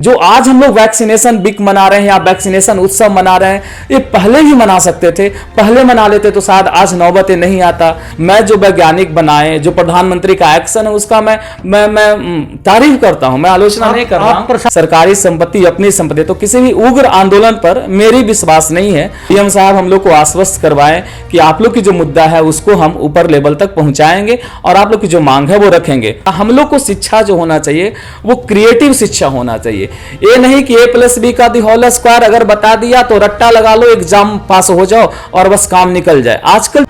जो आज हम लोग वैक्सीनेशन वीक मना रहे हैं या वैक्सीनेशन उत्सव मना रहे हैं, ये पहले ही मना सकते थे। पहले मना लेते तो शायद आज नौबत नहीं आता। मैं जो वैज्ञानिक बनाए, जो प्रधानमंत्री का एक्शन है उसका मैं तारीफ करता हूं, मैं आलोचना नहीं कर रहा हूं। सरकारी संपत्ति अपनी संपत्ति, तो किसी भी उग्र आंदोलन पर मेरी विश्वास नहीं है। पीएम साहब हम लोग को आश्वस्त करवाएं कि आप लोग की जो मुद्दा है उसको हम ऊपर लेवल तक पहुंचाएंगे और आप लोग की जो मांग है वो रखेंगे। हम लोग को शिक्षा जो होना चाहिए वो क्रिएटिव शिक्षा होना चाहिए। ये नहीं कि a+b का दी होल स्क्वायर अगर बता दिया तो रट्टा लगा लो, एग्जाम पास हो जाओ और बस काम निकल जाए। आजकल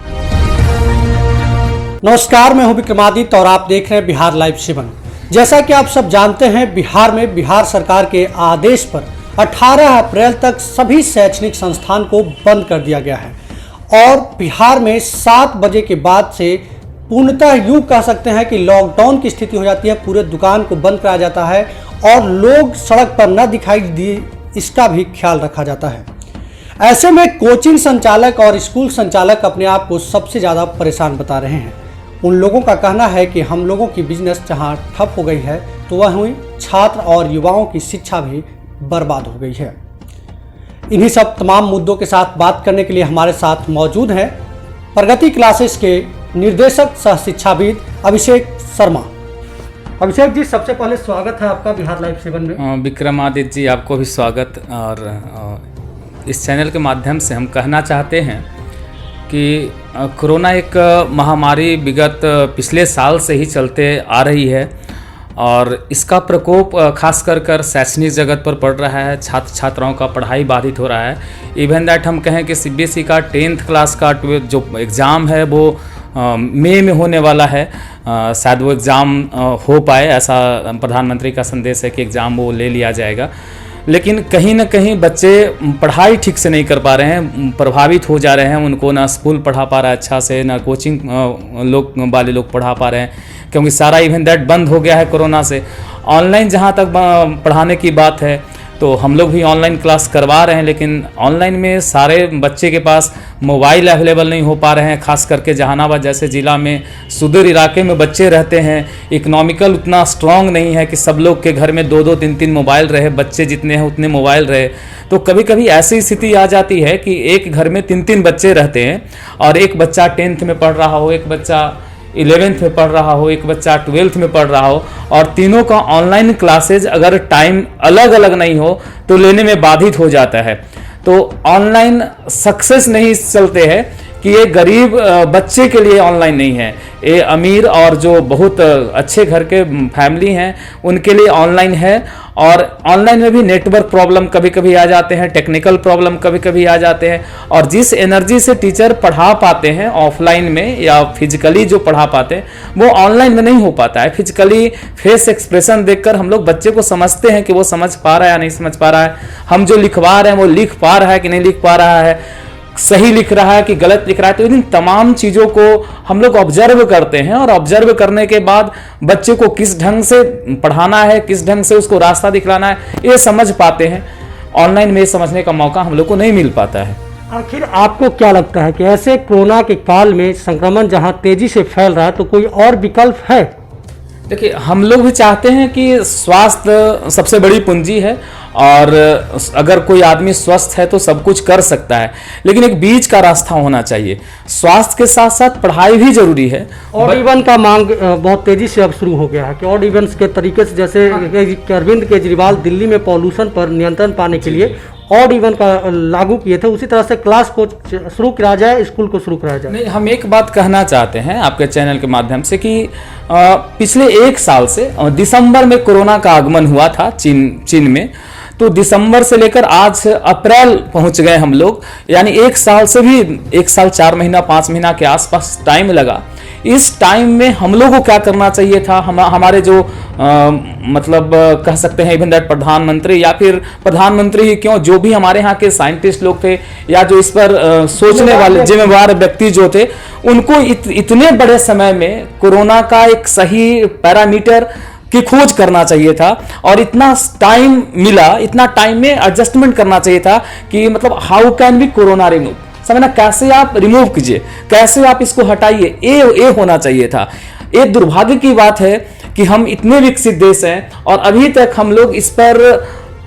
नमस्कार, मैं हूं विक्रमादित्य और आप देख रहे हैं बिहार लाइव 7। जैसा कि आप सब जानते हैं, बिहार में बिहार सरकार के आदेश पर 18 अप्रैल तक सभी शैक्षणिक संस्थान को बंद कर दिया गया है और बिहार में 7 बजे के बाद से पूर्णतः यूं कह सकते हैं कि लॉकडाउन की स्थिति हो जाती है। पूरे दुकान को बंद कराया जाता है और लोग सड़क पर न दिखाई दिए इसका भी ख्याल रखा जाता है। ऐसे में कोचिंग संचालक और स्कूल संचालक अपने आप को सबसे ज़्यादा परेशान बता रहे हैं। उन लोगों का कहना है कि हम लोगों की बिजनेस जहां ठप हो गई है तो वहीं छात्र और युवाओं की शिक्षा भी बर्बाद हो गई है। इन्हीं सब तमाम मुद्दों के साथ बात करने के लिए हमारे साथ मौजूद हैं प्रगति क्लासेस के निर्देशक सह शिक्षाविद अभिषेक शर्मा। अभिषेक जी, सबसे पहले स्वागत है आपका बिहार लाइव 7 में। विक्रमादित्य जी, आपको भी स्वागत। और इस चैनल के माध्यम से हम कहना चाहते हैं कि कोरोना एक महामारी विगत पिछले साल से ही चलते आ रही है और इसका प्रकोप खास कर शैक्षणिक जगत पर पड़ रहा है। छात्र छात्राओं का पढ़ाई बाधित हो रहा है। इवन दैट हम कहें कि CBSE का 10th क्लास का जो एग्ज़ाम है वो मई में होने वाला है। शायद वो एग्ज़ाम हो पाए, ऐसा प्रधानमंत्री का संदेश है कि एग्ज़ाम वो ले लिया जाएगा। लेकिन कहीं ना कहीं बच्चे पढ़ाई ठीक से नहीं कर पा रहे हैं, प्रभावित हो जा रहे हैं। उनको ना स्कूल पढ़ा पा रहा है अच्छा से, ना कोचिंग वाले लोग पढ़ा पा रहे हैं, क्योंकि सारा इवन दैट बंद हो गया है कोरोना से। ऑनलाइन जहाँ तक पढ़ाने की बात है तो हम लोग भी ऑनलाइन क्लास करवा रहे हैं, लेकिन ऑनलाइन में सारे बच्चे के पास मोबाइल अवेलेबल नहीं हो पा रहे हैं। खास करके जहानाबाद जैसे ज़िला में सुदूर इलाके में बच्चे रहते हैं। इकोनॉमिकल उतना स्ट्रांग नहीं है कि सब लोग के घर में 2-2, 3-3 मोबाइल रहे, बच्चे जितने हैं उतने मोबाइल रहे। तो कभी कभी ऐसी स्थिति आ जाती है कि एक घर में 3-3 बच्चे रहते हैं और एक बच्चा 10th में पढ़ रहा हो, एक बच्चा 11th में पढ़ रहा हो, एक बच्चा 12th में पढ़ रहा हो और तीनों का ऑनलाइन क्लासेज अगर टाइम अलग अलग नहीं हो तो लेने में बाधित हो जाता है। तो ऑनलाइन सक्सेस नहीं चलते हैं कि ये गरीब बच्चे के लिए ऑनलाइन नहीं है, ये अमीर और जो बहुत अच्छे घर के फैमिली हैं उनके लिए ऑनलाइन है। और ऑनलाइन में भी नेटवर्क प्रॉब्लम कभी कभी आ जाते हैं, टेक्निकल प्रॉब्लम कभी कभी आ जाते हैं और जिस एनर्जी से टीचर पढ़ा पाते हैं ऑफलाइन में या फिजिकली जो पढ़ा पाते हैं वो ऑनलाइन में नहीं हो पाता है। फिजिकली फेस एक्सप्रेशन देखकर हम लोग बच्चे को समझते हैं कि वो समझ पा रहा है या नहीं समझ पा रहा है, हम जो लिखवा रहे हैं वो लिख पा रहा है कि नहीं लिख पा रहा है, सही लिख रहा है कि गलत लिख रहा है। तो इन तमाम चीज़ों को हम लोग ऑब्जर्व करते हैं और ऑब्जर्व करने के बाद बच्चे को किस ढंग से पढ़ाना है, किस ढंग से उसको रास्ता दिखलाना है, ये समझ पाते हैं। ऑनलाइन में समझने का मौका हम लोग को नहीं मिल पाता है। आखिर आपको क्या लगता है कि ऐसे कोरोना के काल में संक्रमण जहां तेजी से फैल रहा है तो कोई और विकल्प है? देखिए, हम लोग भी चाहते हैं कि स्वास्थ्य सबसे बड़ी पूंजी है और अगर कोई आदमी स्वस्थ है तो सब कुछ कर सकता है, लेकिन एक बीच का रास्ता होना चाहिए। स्वास्थ्य के साथ साथ पढ़ाई भी जरूरी है। ऑड इवन का मांग बहुत तेजी से अब शुरू हो गया है कि ऑड इवन के तरीके से, जैसे अरविंद केजरीवाल दिल्ली में पॉल्यूशन पर नियंत्रण पाने के लिए ऑड इवन का लागू किए थे, उसी तरह से क्लास को शुरू किया जाए, स्कूल को शुरू कराया जाए। नहीं, हम एक बात कहना चाहते हैं आपके चैनल के माध्यम से कि पिछले 1 साल से दिसंबर में कोरोना का आगमन हुआ था चीन में, तो दिसंबर से लेकर आज अप्रैल पहुंच गए हम लोग, यानी 1 साल से भी 1 साल 4 महीना 5 महीना के आसपास टाइम लगा। इस टाइम में हम लोगों को क्या करना चाहिए था? हमारे जो मतलब कह सकते हैं इवन दैट प्रधानमंत्री या फिर प्रधानमंत्री ही क्यों, जो भी हमारे यहाँ के साइंटिस्ट लोग थे या जो इस पर सोचने वाले जिम्मेवार व्यक्ति जो थे, उनको इतने बड़े समय में कोरोना का एक सही पैरामीटर की खोज करना चाहिए था और इतना टाइम मिला, इतना टाइम में एडजस्टमेंट करना चाहिए था कि मतलब how can be corona remove, समझना कैसे आप रिमूव कीजिए, कैसे आप इसको हटाइए, ये होना चाहिए था। ये दुर्भाग्य की बात है कि हम इतने विकसित देश हैं और अभी तक हम लोग इस पर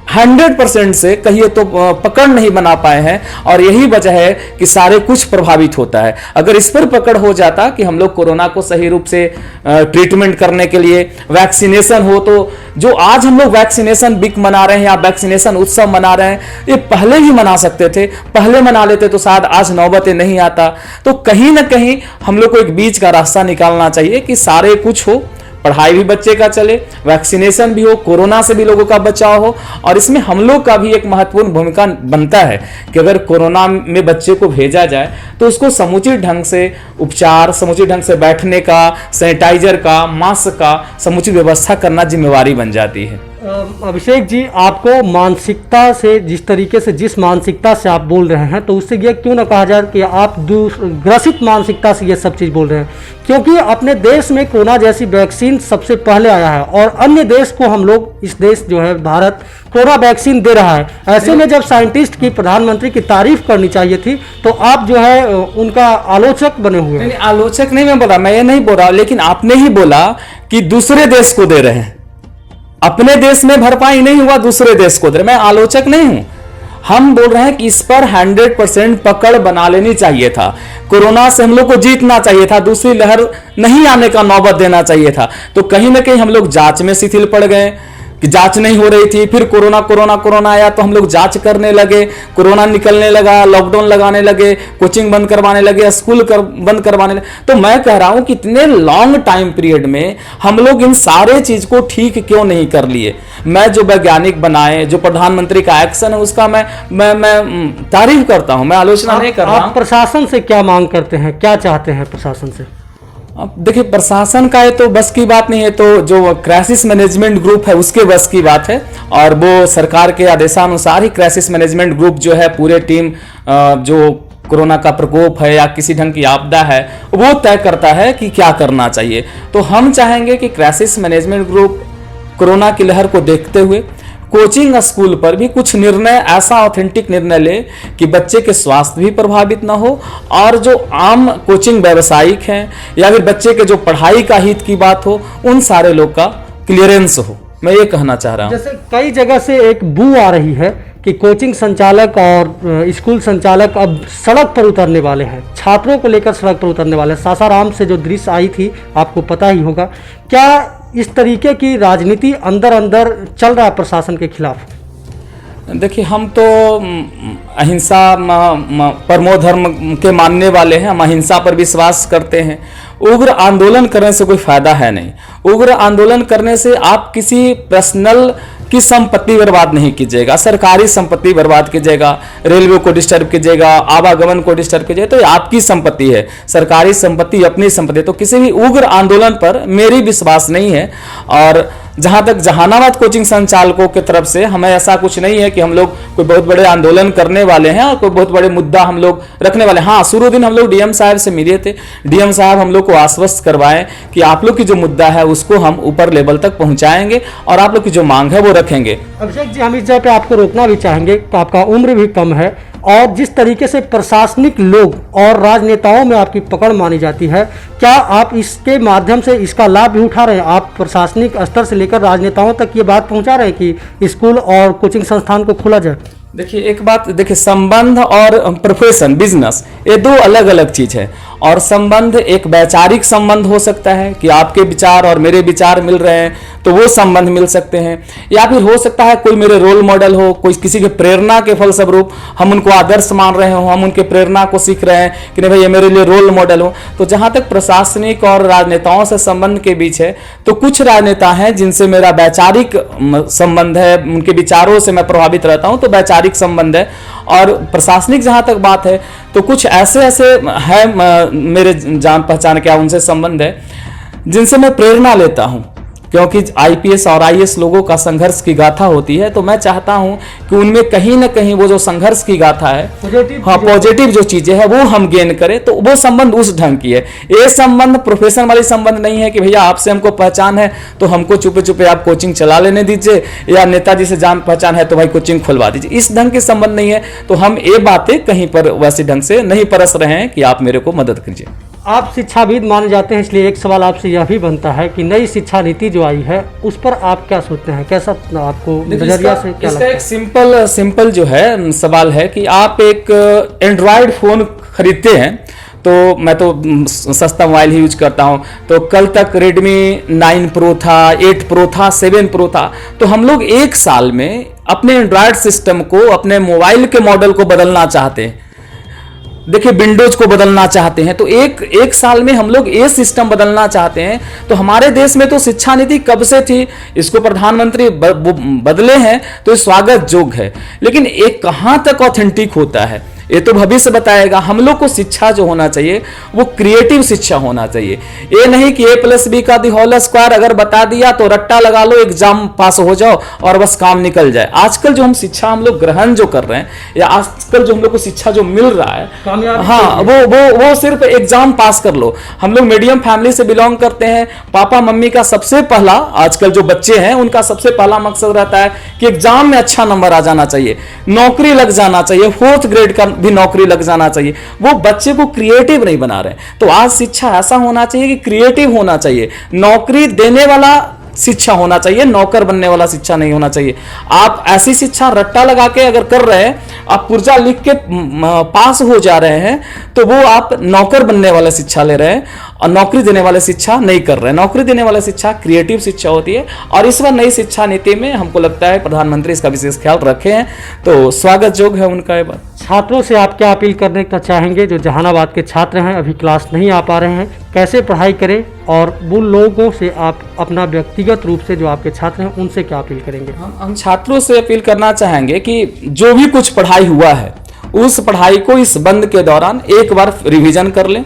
100% से कहिए तो पकड़ नहीं बना पाए हैं, और यही वजह है कि सारे कुछ प्रभावित होता है। अगर इस पर पकड़ हो जाता कि हम लोग कोरोना को सही रूप से ट्रीटमेंट करने के लिए वैक्सीनेशन हो, तो जो आज हम लोग वैक्सीनेशन वीक मना रहे हैं या वैक्सीनेशन उत्सव मना रहे हैं, ये पहले भी मना सकते थे, पहले मना लेते तो शायद आज नौबतें नहीं आता। तो कहीं ना कहीं हम लोग को एक बीच का रास्ता निकालना चाहिए कि सारे कुछ हो, पढ़ाई भी बच्चे का चले, वैक्सीनेशन भी हो, कोरोना से भी लोगों का बचाव हो, और इसमें हम लोग का भी एक महत्वपूर्ण भूमिका बनता है कि अगर कोरोना में बच्चे को भेजा जाए तो उसको समुचित ढंग से उपचार, समुचित ढंग से बैठने का, सैनिटाइजर का, मास्क का समुचित व्यवस्था करना जिम्मेवारी बन जाती है। अभिषेक जी, आपको मानसिकता से जिस मानसिकता से आप बोल रहे हैं, तो उससे ये क्यों ना कहा जाए कि आप ग्रसित मानसिकता से ये सब चीज़ बोल रहे हैं, क्योंकि अपने देश में कोरोना जैसी वैक्सीन सबसे पहले आया है और अन्य देश को हम लोग, इस देश जो है भारत, कोरोना वैक्सीन दे रहा है। ऐसे में जब साइंटिस्ट की, प्रधानमंत्री की तारीफ करनी चाहिए थी, तो आप जो है उनका आलोचक बने हुए हैं। आलोचक नहीं मैं बोला, मैं ये नहीं बोल रहा, लेकिन आपने ही बोला कि दूसरे देश को दे रहे हैं, अपने देश में भरपाई नहीं हुआ, दूसरे देश को दे रहे। मैं आलोचक नहीं हूं, हम बोल रहे हैं कि इस पर 100% पकड़ बना लेनी चाहिए था। कोरोना से हम लोग को जीतना चाहिए था, दूसरी लहर नहीं आने का नौबत देना चाहिए था। तो कहीं ना कहीं हम लोग जांच में शिथिल पड़ गए कि जांच नहीं हो रही थी, फिर कोरोना आया तो हम लोग जांच करने लगे, कोरोना निकलने लगा, लॉकडाउन लगाने लगे, कोचिंग बंद करवाने लगे, स्कूल बंद करवाने लगे। तो मैं कह रहा हूं कि इतने लॉन्ग टाइम पीरियड में हम लोग इन सारे चीज को ठीक क्यों नहीं कर लिए। मैं जो वैज्ञानिक बनाए, जो प्रधानमंत्री का एक्शन है, उसका मैं तारीफ करता हूं, मैं आलोचना नहीं कर रहा हूं। आप प्रशासन से क्या मांग करते हैं, क्या चाहते हैं प्रशासन से? अब देखिए, प्रशासन का ये तो बस की बात नहीं है, तो जो क्राइसिस मैनेजमेंट ग्रुप है उसके बस की बात है, और वो सरकार के आदेशानुसार ही क्राइसिस मैनेजमेंट ग्रुप जो है, पूरे टीम जो कोरोना का प्रकोप है या किसी ढंग की आपदा है, वो तय करता है कि क्या करना चाहिए। तो हम चाहेंगे कि क्राइसिस मैनेजमेंट ग्रुप कोरोना की लहर को देखते हुए कोचिंग स्कूल पर भी कुछ निर्णय, ऐसा ऑथेंटिक निर्णय ले कि बच्चे के स्वास्थ्य भी प्रभावित ना हो, और जो आम कोचिंग व्यावसायिक हैं या फिर बच्चे के जो पढ़ाई का हित की बात हो, उन सारे लोग का क्लियरेंस हो। मैं ये कहना चाह रहा हूँ। जैसे कई जगह से एक बू आ रही है कि कोचिंग संचालक और स्कूल संचालक अब सड़क पर उतरने वाले हैं, छात्रों को लेकर सड़क पर उतरने वाले हैं। सासाराम से जो दृश्य आई थी आपको पता ही होगा। क्या इस तरीके की राजनीति अंदर अंदर चल रहा है प्रशासन के खिलाफ? देखिए, हम तो अहिंसा परमो धर्म के मानने वाले हैं, हम अहिंसा पर विश्वास करते हैं। उग्र आंदोलन करने से कोई फायदा है नहीं। उग्र आंदोलन करने से आप किसी पर्सनल की संपत्ति बर्बाद नहीं कीजिएगा, सरकारी संपत्ति बर्बाद कीजिएगा, रेलवे को डिस्टर्ब कीजिएगा, आवागमन को डिस्टर्ब कीजिएगा, तो ये आपकी संपत्ति है, सरकारी संपत्ति अपनी संपत्ति। तो किसी भी उग्र आंदोलन पर मेरी विश्वास नहीं है। और जहां तक जहानाबाद कोचिंग संचालकों की तरफ से हमें ऐसा कुछ नहीं है कि हम लोग कोई बहुत बड़े आंदोलन करने वाले हैं और कोई बहुत बड़े मुद्दा हम लोग रखने वाले हैं। हाँ, शुरू दिन हम लोग डीएम साहब से मिले थे, डीएम साहब हम लोग को आश्वस्त करवाएं कि आप लोग की जो मुद्दा है उसको हम ऊपर लेवल तक पहुंचाएंगे और आप लोग की जो मांग है वो रखेंगे। अभिषेक जी, हम इस जगह पे आपको रोकना भी चाहेंगे, आपका उम्र भी कम है, और जिस तरीके से प्रशासनिक लोग और राजनेताओं में आपकी पकड़ मानी जाती है, क्या आप इसके माध्यम से इसका लाभ भी उठा रहे हैं? आप प्रशासनिक स्तर से लेकर राजनेताओं तक ये बात पहुंचा रहे हैं कि स्कूल और कोचिंग संस्थान को खोला जाए? देखिए, एक बात देखिए, संबंध और प्रोफेशन, बिजनेस, ये दो अलग अलग चीज है। और संबंध एक वैचारिक संबंध हो सकता है कि आपके विचार और मेरे विचार मिल रहे हैं तो वो संबंध मिल सकते हैं, या फिर हो सकता है कोई मेरे रोल मॉडल हो, कोई किसी के प्रेरणा के फलस्वरूप हम उनको आदर्श मान रहे हो, हम उनके प्रेरणा को सीख रहे हैं कि नहीं भाई ये मेरे लिए रोल मॉडल हो। तो जहां तक प्रशासनिक और राजनेताओं से संबंध के बीच है, तो कुछ राजनेता हैं जिनसे मेरा वैचारिक संबंध है, उनके विचारों से मैं प्रभावित रहता हूं, तो वैचारिक संबंध है। और प्रशासनिक जहां तक बात है तो कुछ ऐसे है मेरे जान पहचान के, उनसे संबंध है जिनसे मैं प्रेरणा लेता हूं, क्योंकि आईपीएस और आईएएस लोगों का संघर्ष की गाथा होती है। तो मैं चाहता हूं कि उनमें कहीं ना कहीं वो जो संघर्ष की गाथा है, पॉजिटिव जो चीजें हैं वो हम गेन करें, तो वो संबंध उस ढंग की है। ये संबंध प्रोफेशन वाली संबंध नहीं है कि भैया आपसे हमको पहचान है तो हमको चुपे चुपे आप कोचिंग चला लेने दीजिए, या नेताजी से जान पहचान है तो भाई कोचिंग खुलवा दीजिए। इस ढंग के संबंध नहीं है। तो हम ये बातें कहीं पर वैसे ढंग से नहीं परस रहे हैं कि आप मेरे को मदद कीजिए। आप शिक्षाविद माने जाते हैं, इसलिए एक सवाल आपसे यह भी बनता है कि नई शिक्षा नीति जो आई है उस पर आप क्या सोचते हैं, कैसा आपको नजरिया से क्या लगता है? एक सिंपल जो है सवाल है कि आप एक एंड्रॉयड फोन खरीदते हैं, तो मैं तो सस्ता मोबाइल ही यूज करता हूं, तो कल तक रेडमी 9 प्रो था, 8 प्रो था, 7 प्रो था, तो हम लोग एक साल में अपने एंड्रॉयड सिस्टम को, अपने मोबाइल के मॉडल को बदलना चाहते हैं। देखिए, विंडोज को बदलना चाहते हैं, तो एक साल में हम लोग ये सिस्टम बदलना चाहते हैं। तो हमारे देश में तो शिक्षा नीति कब से थी, इसको प्रधानमंत्री बदले हैं तो ये स्वागत योग्य है, लेकिन एक कहां तक ऑथेंटिक होता है ये तो भविष्य बताएगा। हम लोग को शिक्षा जो होना चाहिए वो क्रिएटिव शिक्षा होना चाहिए। ये नहीं कि a+b का दी होल स्क्वायर अगर बता दिया तो रट्टा लगा लो, एग्जाम पास हो जाओ और बस काम निकल जाए। आजकल जो हम शिक्षा हम लोग ग्रहण जो कर रहे हैं, या आजकल जो हम लोग को शिक्षा जो मिल रहा है, हाँ, वो सिर्फ एग्जाम पास कर लो। हम लोग मीडियम फैमिली से बिलोंग करते हैं, पापा मम्मी का सबसे पहला, आजकल जो बच्चे हैं उनका सबसे पहला मकसद रहता है कि एग्जाम में अच्छा नंबर आ जाना चाहिए, नौकरी लग जाना चाहिए, 4th ग्रेड का भी नौकरी लग जाना चाहिए। वो बच्चे को क्रिएटिव नहीं बना रहे। तो आज शिक्षा ऐसा होना चाहिए कि क्रिएटिव होना चाहिए, नौकरी देने वाला शिक्षा होना चाहिए, नौकर बनने वाला शिक्षा नहीं होना चाहिए। आप ऐसी शिक्षा रट्टा लगा के अगर कर रहे हैं, आप पुर्जा लिख के पास हो जा रहे हैं, तो वो आप नौकर बनने वाला शिक्षा ले रहे हैं और नौकरी देने वाले शिक्षा नहीं कर रहे हैं। नौकरी देने वाला शिक्षा क्रिएटिव शिक्षा होती है, और इस बार नई शिक्षा नीति में हमको लगता है प्रधानमंत्री इसका विशेष ख्याल रखे हैं, तो स्वागत योग्य है उनका ये बात। छात्रों से आप क्या अपील करने का चाहेंगे जो जहानाबाद के छात्र हैं, अभी क्लास नहीं आ पा रहे हैं, कैसे पढ़ाई करें, और उन लोगों से आप अपना व्यक्तिगत रूप से जो आपके छात्र हैं उनसे क्या अपील करेंगे? हम छात्रों से अपील करना चाहेंगे कि जो भी कुछ पढ़ाई हुआ है उस पढ़ाई को इस बंद के दौरान एक बार रिवीजन कर लें,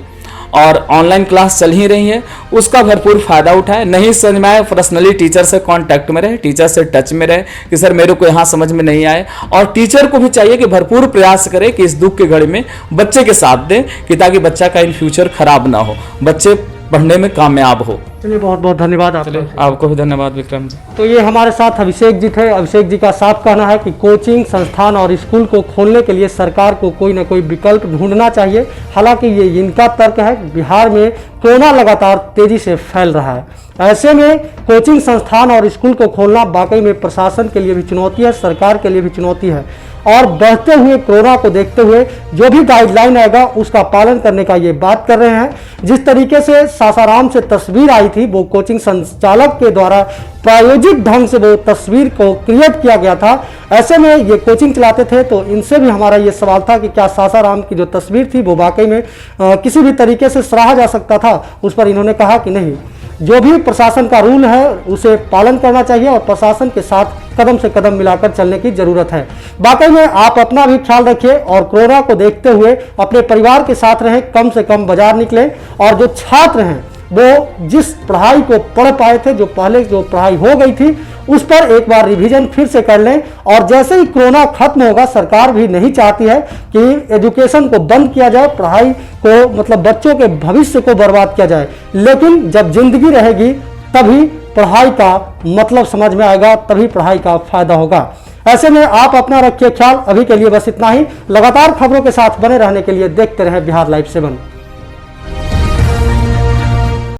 और ऑनलाइन क्लास चल ही रही है उसका भरपूर फायदा उठाए। नहीं समझ में आए, पर्सनली टीचर से कांटेक्ट में रहे, टीचर से टच में रहे कि सर मेरे को यहाँ समझ में नहीं आए, और टीचर को भी चाहिए कि भरपूर प्रयास करे कि इस दुख की घड़ी में बच्चे के साथ दे, कि ताकि बच्चा का इन फ्यूचर खराब ना हो, बच्चे पढ़ने में कामयाब हो। चलिए, बहुत बहुत धन्यवाद आपका। आपको भी धन्यवाद विक्रम जी। तो ये हमारे साथ अभिषेक जी थे। अभिषेक जी का साफ कहना है कि कोचिंग संस्थान और स्कूल को खोलने के लिए सरकार को कोई ना कोई विकल्प ढूंढना चाहिए। हालांकि ये इनका तर्क है, बिहार में कोरोना लगातार तेजी से फैल रहा है, ऐसे में कोचिंग संस्थान और स्कूल को खोलना वाकई में प्रशासन के लिए भी चुनौती है, सरकार के लिए भी चुनौती है, और बढ़ते हुए कोरोना को देखते हुए जो भी गाइडलाइन आएगा उसका पालन करने का ये बात कर रहे हैं। जिस तरीके से सासाराम से तस्वीर आई थी, वो कोचिंग संचालक के द्वारा प्रायोजित ढंग से वो तस्वीर को क्रिएट किया गया था। ऐसे में ये कोचिंग चलाते थे, तो इनसे भी हमारा ये सवाल था कि क्या सासाराम की जो तस्वीर थी वो वाकई में किसी भी तरीके से सराहा जा सकता था। उस पर इन्होंने कहा कि नहीं, जो भी प्रशासन का रूल है उसे पालन करना चाहिए और प्रशासन के साथ कदम से कदम मिलाकर चलने की जरूरत है। वाकई में आप अपना भी ख्याल रखिए और कोरोना को देखते हुए अपने परिवार के साथ रहें, कम से कम बाजार निकलें, और जो छात्र हैं वो जिस पढ़ाई को पढ़ पाए थे, जो पहले जो पढ़ाई हो गई थी उस पर एक बार रिवीजन फिर से कर लें। और जैसे ही कोरोना खत्म होगा, सरकार भी नहीं चाहती है कि एजुकेशन को बंद किया जाए, पढ़ाई को मतलब बच्चों के भविष्य को बर्बाद किया जाए, लेकिन जब जिंदगी रहेगी तभी पढ़ाई का मतलब समझ में आएगा, तभी पढ़ाई का फायदा होगा। ऐसे में आप अपना रखिए ख्याल। अभी के लिए बस इतना ही। लगातार खबरों के साथ बने रहने के लिए देखते रहें बिहार लाइव 7।